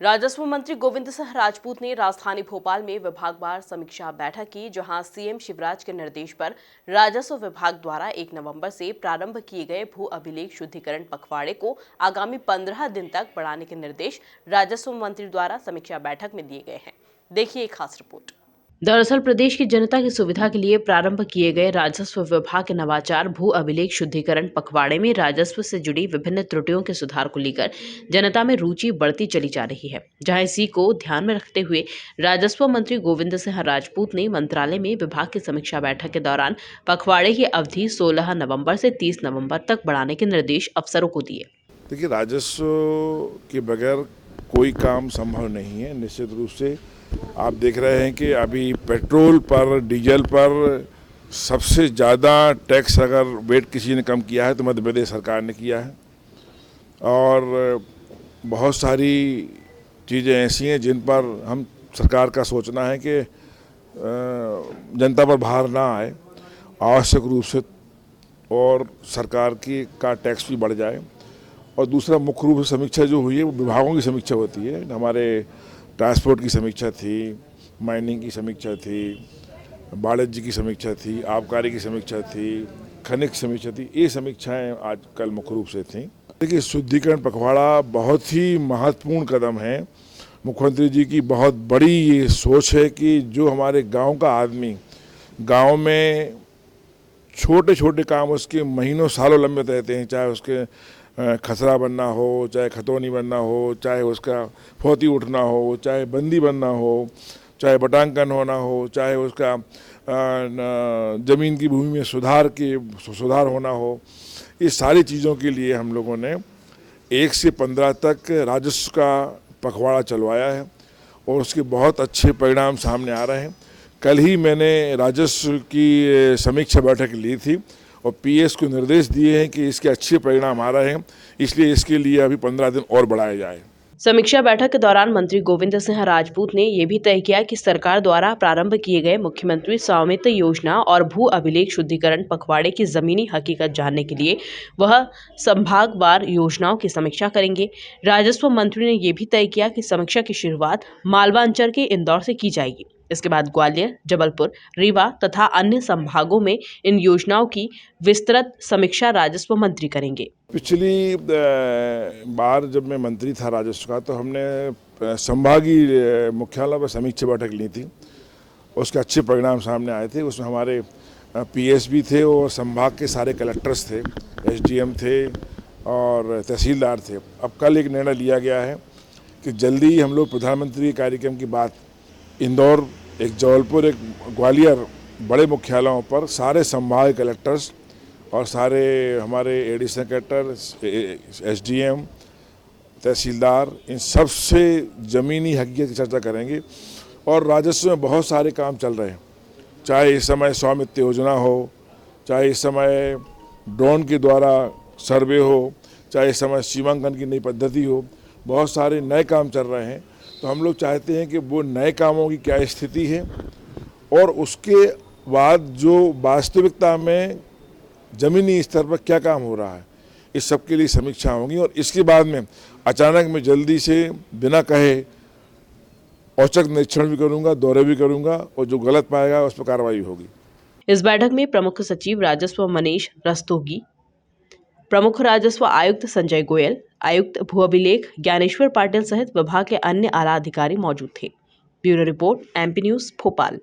राजस्व मंत्री गोविंद सिंह राजपूत ने राजधानी भोपाल में विभागवार समीक्षा बैठक की, जहां सीएम शिवराज के निर्देश पर राजस्व विभाग द्वारा 1 नवंबर से प्रारंभ किए गए भू अभिलेख शुद्धिकरण पखवाड़े को आगामी 15 दिन तक बढ़ाने के निर्देश राजस्व मंत्री द्वारा समीक्षा बैठक में दिए गए हैं। देखिए एक खास रिपोर्ट। दरअसल प्रदेश की जनता की सुविधा के लिए प्रारंभ किए गए राजस्व विभाग के नवाचार भू अभिलेख शुद्धिकरण पखवाड़े में राजस्व से जुड़ी विभिन्न त्रुटियों के सुधार को लेकर जनता में रुचि बढ़ती चली जा रही है, जहां इसी को ध्यान में रखते हुए राजस्व मंत्री गोविंद सिंह राजपूत ने मंत्रालय में विभाग की समीक्षा बैठक के दौरान पखवाड़े की अवधि 16 नवंबर से 30 नवंबर तक बढ़ाने के निर्देश अफसरों को दिए। देखिए, राजस्व के बगैर कोई काम संभव नहीं है। निश्चित रूप से आप देख रहे हैं कि अभी पेट्रोल पर, डीजल पर सबसे ज़्यादा टैक्स अगर वेट किसी ने कम किया है तो मध्य प्रदेश सरकार ने किया है। और बहुत सारी चीज़ें ऐसी हैं जिन पर हम सरकार का सोचना है कि जनता पर भार ना आए आवश्यक रूप से, और सरकार का टैक्स भी बढ़ जाए। और दूसरा मुख्य रूप से समीक्षा जो हुई है वो विभागों की समीक्षा होती है। हमारे ट्रांसपोर्ट की समीक्षा थी, माइनिंग की समीक्षा थी, वाणिज्य की समीक्षा थी, आबकारी की समीक्षा थी, खनिज की समीक्षा थी। ये समीक्षाएं आज कल मुख्य रूप से थी। देखिए, शुद्धिकरण पखवाड़ा बहुत ही महत्वपूर्ण कदम है। मुख्यमंत्री जी की बहुत बड़ी ये सोच है कि जो हमारे गांव का आदमी गांव में छोटे छोटे काम उसके महीनों सालों लंबे रहते हैं, चाहे उसके खसरा बनना हो, चाहे खतौनी बनना हो, चाहे उसका फोती उठना हो, चाहे बंदी बनना हो, चाहे बटांकन होना हो, चाहे उसका ज़मीन की भूमि में सुधार होना हो। ये सारी चीज़ों के लिए हम लोगों ने 1 से 15 तक राजस्व का पखवाड़ा चलवाया है और उसके बहुत अच्छे परिणाम सामने आ रहे हैं। कल ही मैंने राजस्व की समीक्षा बैठक ली थी और पीएस को निर्देश दिए हैं कि इसके अच्छे परिणाम आ रहे हैं, इसलिए इसके लिए अभी 15 दिन और बढ़ाया जाए। समीक्षा बैठक के दौरान मंत्री गोविंद सिंह राजपूत ने यह भी तय किया कि सरकार द्वारा प्रारंभ किए गए मुख्यमंत्री स्वामित्व योजना और भू अभिलेख शुद्धिकरण पखवाड़े की जमीनी हकीकत जानने के लिए वह संभागवार योजनाओं की समीक्षा करेंगे। राजस्व मंत्री ने यह भी तय किया कि समीक्षा की शुरुआत मालवा अंचल के इंदौर से की जाएगी। इसके बाद ग्वालियर, जबलपुर, रीवा तथा अन्य संभागों में इन योजनाओं की विस्तृत समीक्षा राजस्व मंत्री करेंगे। पिछली बार जब मैं मंत्री था राजस्व का, तो हमने संभागीय मुख्यालय पर समीक्षा बैठक ली थी। उसके अच्छे परिणाम सामने आए थे। उसमें हमारे पीएस भी थे और संभाग के सारे कलेक्टर्स थे, एसडीएम थे और तहसीलदार थे। अब कल एक निर्णय लिया गया है कि जल्दी ही हम लोग प्रधानमंत्री कार्यक्रम की बात इंदौर, एक जबलपुर, एक ग्वालियर बड़े मुख्यालयों पर सारे संभाग कलेक्टर्स और सारे हमारे एडिशनल कलेक्टर, एसडीएम, तहसीलदार, इन सब से ज़मीनी हकीकत की चर्चा करेंगे। और राजस्व में बहुत सारे काम चल रहे हैं, चाहे इस समय स्वामित्व योजना हो, चाहे इस समय ड्रोन के द्वारा सर्वे हो, चाहे इस समय सीमांकन की नई पद्धति हो, बहुत सारे नए काम चल रहे हैं। तो हम लोग चाहते हैं कि वो नए कामों की क्या स्थिति है और उसके बाद जो वास्तविकता में ज़मीनी स्तर पर क्या काम हो रहा है, इस सब के लिए समीक्षा होगी। और इसके बाद में अचानक मैं जल्दी से बिना कहे औचक निरीक्षण भी करूंगा, दौरे भी करूंगा और जो गलत पाएगा उस पर कार्रवाई होगी। इस बैठक में प्रमुख सचिव राजस्व मनीष रस्तोगी, प्रमुख राजस्व आयुक्त संजय गोयल, आयुक्त भू अभिलेख ज्ञानेश्वर पाटिल सहित विभाग के अन्य आला अधिकारी मौजूद थे। Bureau report, MP news, Bhopal.